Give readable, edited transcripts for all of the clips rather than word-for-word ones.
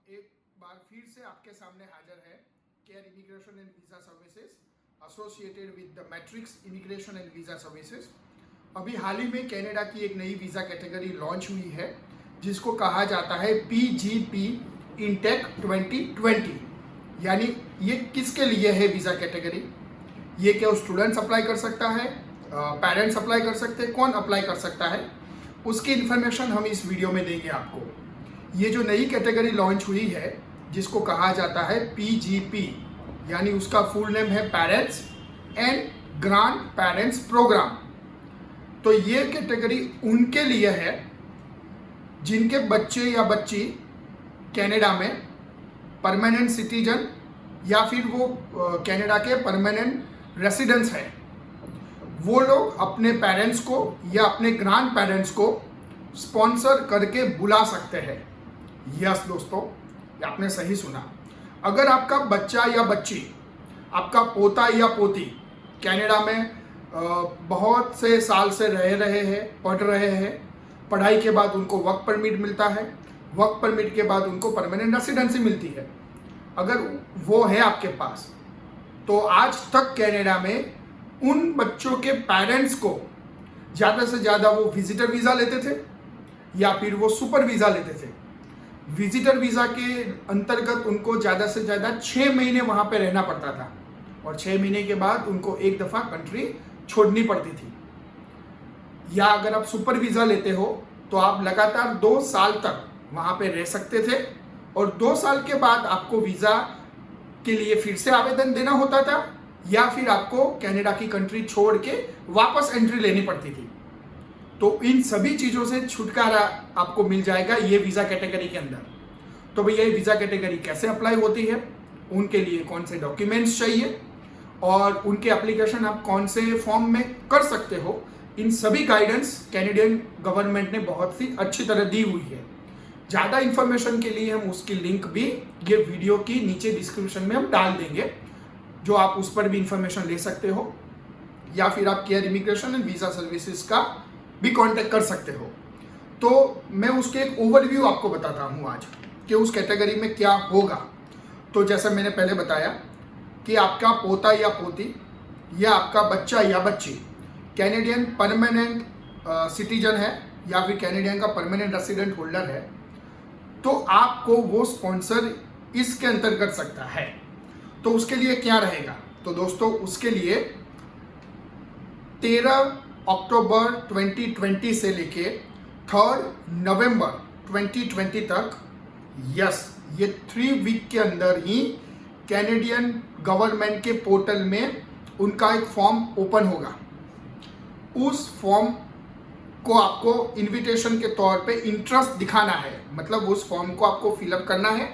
एक बार फिर से आपके सामने हाजिर है care immigration and visa services associated with the matrix immigration and visa services. अभी हाल ही में कनाडा की एक नई वीज़ा कैटेगरी लॉन्च हुई है जिसको कहा जाता है PGP इनटेक 2020। यानी ये किसके लिए है वीज़ा कैटेगरी? ये क्या स्टूडेंट्स अप्लाई कर सकता है, पेरेंट्स अप्लाई कर सकते हैं, कौन अप्लाई कर सकता है, उसकी इन्फॉर्मेशन हम इस वीडियो में देंगे आपको। ये जो नई कैटेगरी लॉन्च हुई है जिसको कहा जाता है PGP, यानी उसका फुल नेम है parents and grandparents program. तो ये कैटेगरी उनके लिए है जिनके बच्चे या बच्ची कनाडा में परमानेंट सिटीजन या फिर वो कनाडा के परमानेंट रेसिडेंट्स है। वो लोग अपने पेरेंट्स को या अपने ग्रैंड पेरेंट्स को स्पॉन्सर करके बुला सकते हैं। यस दोस्तों, ये आपने सही सुना। अगर आपका बच्चा या बच्ची, आपका पोता या पोती कनाडा में बहुत से साल से रह रहे हैं, पढ़ रहे हैं, पढ़ाई के बाद उनको वर्क परमिट मिलता है, वर्क परमिट के बाद उनको परमानेंट रेसिडेंसी मिलती है, अगर वो है आपके पास, तो आज तक कनाडा में उन बच्चों के पेरेंट्स को ज़्यादा से ज़्यादा वो विजिटर वीज़ा लेते थे या फिर वो सुपर वीज़ा लेते थे। विजिटर वीज़ा के अंतर्गत उनको ज़्यादा से ज़्यादा 6 महीने वहाँ पे रहना पड़ता था और 6 महीने के बाद उनको एक दफ़ा कंट्री छोड़नी पड़ती थी। या अगर आप सुपर वीज़ा लेते हो तो आप लगातार 2 साल तक वहाँ पे रह सकते थे और 2 साल के बाद आपको वीज़ा के लिए फिर से आवेदन देना होता था या फिर आपको कनाडा की कंट्री छोड़ के वापस एंट्री लेनी पड़ती थी। तो इन सभी चीज़ों से छुटकारा आपको मिल जाएगा ये वीज़ा कैटेगरी के अंदर। तो भैया ये वीज़ा कैटेगरी कैसे अप्लाई होती है, उनके लिए कौन से डॉक्यूमेंट्स चाहिए और उनके एप्लीकेशन आप कौन से फॉर्म में कर सकते हो, इन सभी गाइडेंस कैनेडियन गवर्नमेंट ने बहुत ही अच्छी तरह दी हुई है। ज़्यादा इन्फॉर्मेशन के लिए हम उसकी लिंक भी ये वीडियो की नीचे डिस्क्रिप्शन में हम डाल देंगे, जो आप उस पर भी इंफॉर्मेशन ले सकते हो या फिर आप care immigration and visa services का भी कांटेक्ट कर सकते हो। तो मैं उसके एक ओवरव्यू आपको बताता हूँ आज कि उस कैटेगरी में क्या होगा। तो जैसा मैंने पहले बताया कि आपका पोता या पोती या आपका बच्चा या बच्ची कैनेडियन परमानेंट सिटीजन है या फिर कैनेडियन का परमानेंट रेसिडेंट होल्डर है, तो आपको वो स्पॉन्सर इसके अंतर्गत कर सकता है। तो उसके लिए क्या रहेगा? तो दोस्तों उसके लिए 13 अक्टूबर 2020 से लेके 3 नवंबर 2020 तक, यस, ये 3 वीक के अंदर ही कैनेडियन गवर्नमेंट के पोर्टल में उनका एक फॉर्म ओपन होगा। उस फॉर्म को आपको इनविटेशन के तौर पे इंटरेस्ट दिखाना है, मतलब उस फॉर्म को आपको फिलअप करना है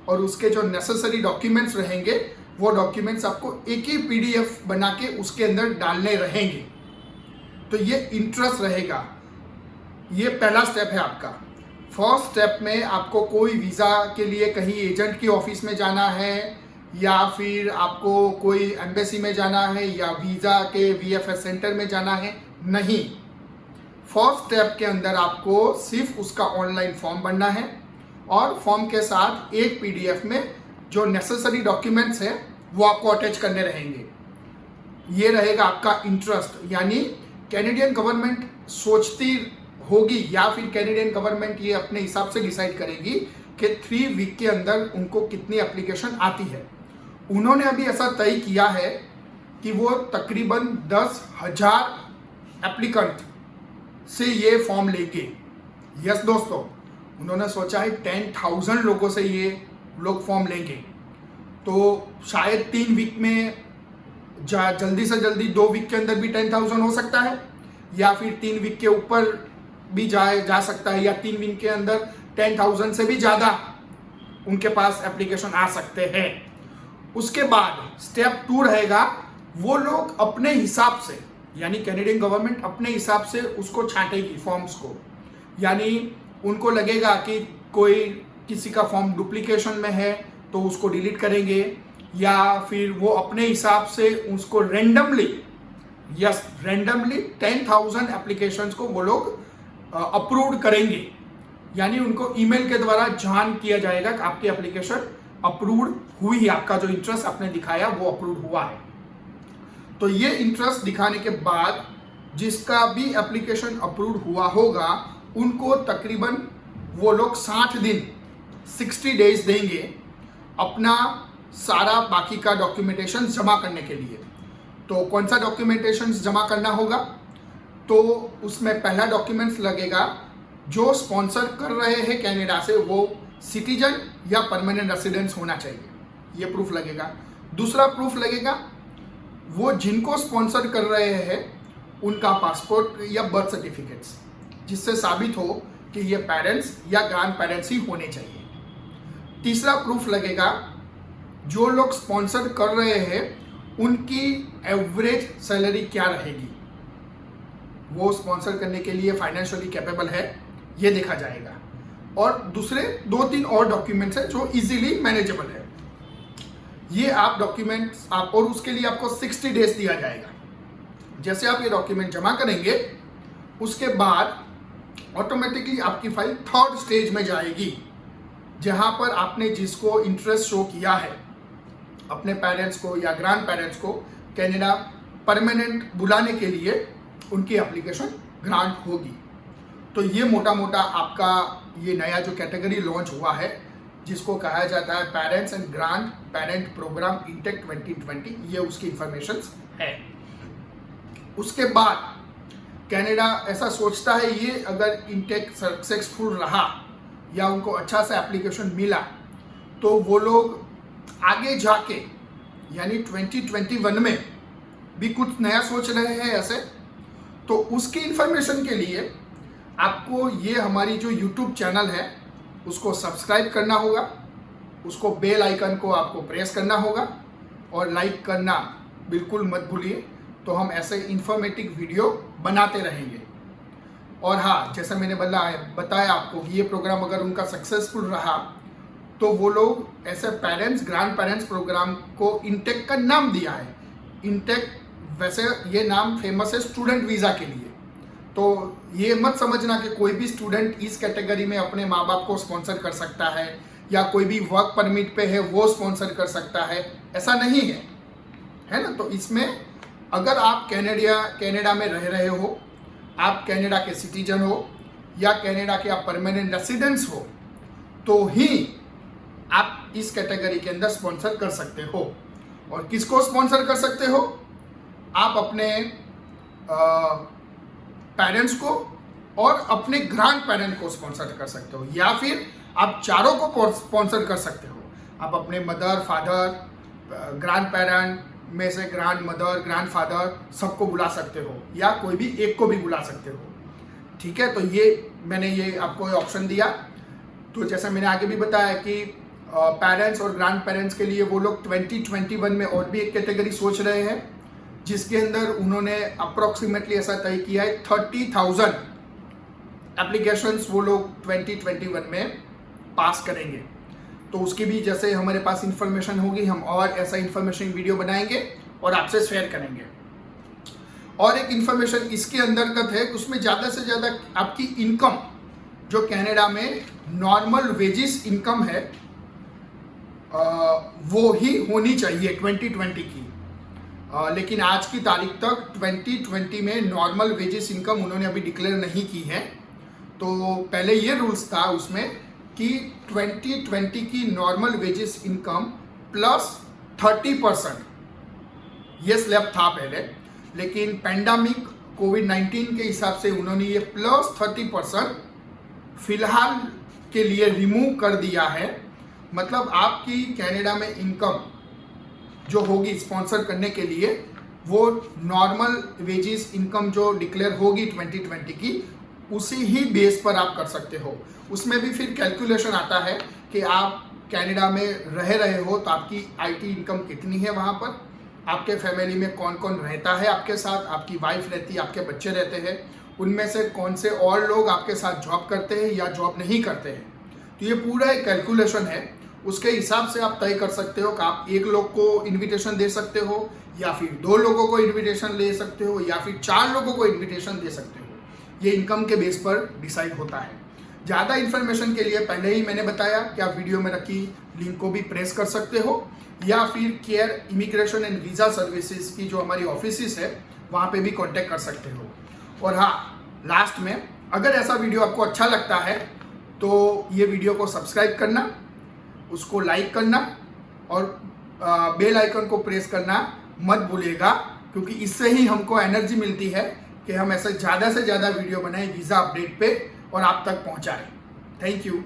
और उसके जो नेसेसरी डॉक्यूमेंट्स रहेंगे वो डॉक्यूमेंट्स आपको एक ही PDF बना के उसके अंदर डालने रहेंगे। तो ये इंटरेस्ट रहेगा। ये पहला स्टेप है आपका। फर्स्ट स्टेप में आपको कोई वीज़ा के लिए कहीं एजेंट की ऑफिस में जाना है या फिर आपको कोई एम्बेसी में जाना है या वीज़ा के VFS सेंटर में जाना है, नहीं। फर्स्ट स्टेप के अंदर आपको सिर्फ उसका ऑनलाइन फॉर्म भरना है और फॉर्म के साथ एक PDF में जो नेसेसरी डॉक्यूमेंट्स हैं वो आपको अटैच करने रहेंगे। ये रहेगा आपका इंटरेस्ट। यानी कैनेडियन गवर्नमेंट सोचती होगी या फिर कैनेडियन गवर्नमेंट ये अपने हिसाब से डिसाइड करेगी कि 3 वीक के अंदर उनको कितनी एप्लीकेशन आती है। उन्होंने अभी ऐसा तय किया है कि वो तकरीबन 10,000 एप्लीकेंट से ये फॉर्म लेंगे। यस दोस्तों, उन्होंने सोचा है 10,000 लोगों से ये लोग फॉर्म लेंगे। तो शायद 3 वीक में जल्दी से जल्दी 2 वीक के अंदर भी 10,000 हो सकता है या फिर 3 वीक के ऊपर भी जा सकता है या 3 वीक के अंदर 10,000 से भी ज़्यादा उनके पास एप्लीकेशन आ सकते हैं। उसके बाद स्टेप 2 रहेगा, वो लोग अपने हिसाब से, यानी कैनेडियन गवर्नमेंट अपने हिसाब से उसको छांटेगी फॉर्म्स को। यानी उनको लगेगा कि कोई किसी का फॉर्म डुप्लीकेशन में है तो उसको डिलीट करेंगे या फिर वो अपने हिसाब से उसको रेंडमली 10,000 एप्लीकेशंस को वो लोग अप्रूव करेंगे यानी उनको ईमेल के द्वारा जान किया जाएगा कि आपकी एप्लीकेशन अप्रूव्ड हुई है, आपका जो इंटरेस्ट आपने दिखाया वो अप्रूव हुआ है। तो ये इंटरेस्ट दिखाने के बाद जिसका भी एप्लीकेशन अप्रूव हुआ होगा उनको तकरीबन वो लोग 60 दिन 60 डेज देंगे अपना सारा बाकी का डॉक्यूमेंटेशन जमा करने के लिए। तो कौन सा डॉक्यूमेंटेशन जमा करना होगा? तो उसमें पहला डॉक्यूमेंट्स लगेगा, जो स्पॉन्सर कर रहे हैं कनाडा से वो सिटीजन या परमानेंट रेसिडेंस होना चाहिए, ये प्रूफ लगेगा। दूसरा प्रूफ लगेगा वो जिनको स्पॉन्सर कर रहे हैं उनका पासपोर्ट या बर्थ सर्टिफिकेट्स, जिससे साबित हो कि ये पेरेंट्स या ग्रैंड पेरेंट्स ही होने चाहिए। तीसरा प्रूफ लगेगा जो लोग स्पॉन्सर कर रहे हैं उनकी एवरेज सैलरी क्या रहेगी, वो स्पॉन्सर करने के लिए फाइनेंशियली कैपेबल है, ये देखा जाएगा। और दूसरे 2-3 और डॉक्यूमेंट्स हैं जो इजीली मैनेजेबल है, ये आप डॉक्यूमेंट्स आप, और उसके लिए आपको 60 डेज दिया जाएगा। जैसे आप ये डॉक्यूमेंट जमा करेंगे उसके बाद ऑटोमेटिकली आपकी फाइल 3rd स्टेज में जाएगी, जहां पर आपने जिसको इंटरेस्ट शो किया है अपने पेरेंट्स को या ग्रैंड पेरेंट्स को कनाडा परमानेंट बुलाने के लिए उनकी एप्लीकेशन ग्रांट होगी। तो ये मोटा मोटा आपका ये नया जो कैटेगरी लॉन्च हुआ है जिसको कहा जाता है parents and grandparent program intake 2020, ये उसकी इंफॉर्मेशन है। उसके बाद कनाडा ऐसा सोचता है ये अगर इंटेक सक्सेसफुल रहा या उनको अच्छा सा एप्लीकेशन मिला तो वो लोग आगे जाके यानी 2021 में भी कुछ नया सोच रहे हैं ऐसे। तो उसकी इंफॉर्मेशन के लिए आपको ये हमारी जो YouTube चैनल है उसको सब्सक्राइब करना होगा, उसको बेल आइकन को आपको प्रेस करना होगा और लाइक करना बिल्कुल मत भूलिए। तो हम ऐसे इंफॉर्मेटिव वीडियो बनाते रहेंगे। और हाँ, जैसा मैंने बताया आपको कि ये प्रोग्राम अगर उनका सक्सेसफुल रहा तो वो लोग ऐसे पेरेंट्स ग्रैंड पेरेंट्स प्रोग्राम को इंटेक का नाम दिया है। इंटेक वैसे ये नाम फेमस है स्टूडेंट वीज़ा के लिए। तो ये मत समझना कि कोई भी स्टूडेंट इस कैटेगरी में अपने माँ बाप को स्पॉन्सर कर सकता है या कोई भी वर्क परमिट पे है वो स्पॉन्सर कर सकता है, ऐसा नहीं है ना। तो इसमें अगर आप कनाडा में रह रहे हो, आप कनाडा के सिटीजन हो या कनाडा के आप परमानेंट रेसिडेंट्स हो, तो ही आप इस कैटेगरी के अंदर स्पॉन्सर कर सकते हो। और किसको स्पॉन्सर कर सकते हो? आप अपने पेरेंट्स को और अपने ग्रैंड पेरेंट को स्पॉन्सर कर सकते हो, या फिर आप चारों को स्पॉन्सर कर सकते हो। आप अपने मदर फादर ग्रैंड पेरेंट में से ग्रैंड मदर ग्रैंड फादर सबको बुला सकते हो या कोई भी एक को भी बुला सकते हो। ठीक है, तो ये मैंने ये आपको ऑप्शन दिया। तो जैसा मैंने आगे भी बताया कि पेरेंट्स और ग्रैंड पेरेंट्स के लिए वो लोग 2021 में और भी एक कैटेगरी सोच रहे हैं जिसके अंदर उन्होंने अप्रोक्सीमेटली ऐसा तय किया है 30,000 एप्लीकेशंस वो लोग 2021 में पास करेंगे। तो उसकी भी जैसे हमारे पास इंफॉर्मेशन होगी हम और ऐसा इंफॉर्मेशन वीडियो बनाएंगे और आपसे शेयर करेंगे। और एक इंफॉर्मेशन इसके अंतर्गत है, उसमें ज़्यादा से ज़्यादा आपकी इनकम जो कनाडा में नॉर्मल वेजेस इनकम है वो ही होनी चाहिए 2020 की। लेकिन आज की तारीख तक 2020 में नॉर्मल वेजेस इनकम उन्होंने अभी डिक्लेयर नहीं की है। तो पहले ये रूल्स था उसमें कि 2020 की नॉर्मल वेजेस इनकम प्लस 30%, ये स्लैब था पहले, लेकिन पैंडेमिक कोविड-19 के हिसाब से उन्होंने ये प्लस 30% फिलहाल के लिए रिमूव कर दिया है। मतलब आपकी कनाडा में इनकम जो होगी स्पॉन्सर करने के लिए वो नॉर्मल वेजेस इनकम जो डिक्लेयर होगी 2020 की उसी ही बेस पर आप कर सकते हो। उसमें भी फिर कैलकुलेशन आता है कि आप कनाडा में रह रहे हो तो आपकी आईटी इनकम कितनी है, वहाँ पर आपके फैमिली में कौन कौन रहता है आपके साथ, आपकी वाइफ रहती है, आपके बच्चे रहते हैं, उनमें से कौन से और लोग आपके साथ जॉब करते हैं या जॉब नहीं करते हैं। तो ये पूरा एक कैलकुलेशन है, उसके हिसाब से आप तय कर सकते हो कि आप एक लोग को इन्विटेशन दे सकते हो या फिर 2 लोगों को इन्विटेशन ले सकते हो या फिर 4 लोगों को इन्विटेशन दे सकते हो। ये इनकम के बेस पर डिसाइड होता है। ज़्यादा इन्फॉर्मेशन के लिए पहले ही मैंने बताया कि आप वीडियो में रखी लिंक को भी प्रेस कर सकते हो, या फिर care immigration and visa services की जो हमारी ऑफिस है वहाँ पे भी कांटेक्ट कर सकते हो। और हाँ, लास्ट में अगर ऐसा वीडियो आपको अच्छा लगता है तो ये वीडियो को सब्सक्राइब करना, उसको लाइक करना और बेल आइकन को प्रेस करना मत भूलिएगा, क्योंकि इससे ही हमको एनर्जी मिलती है कि हम ऐसे ज़्यादा से ज़्यादा वीडियो बनाएं वीज़ा अपडेट पे और आप तक पहुंचाएं। Thank you.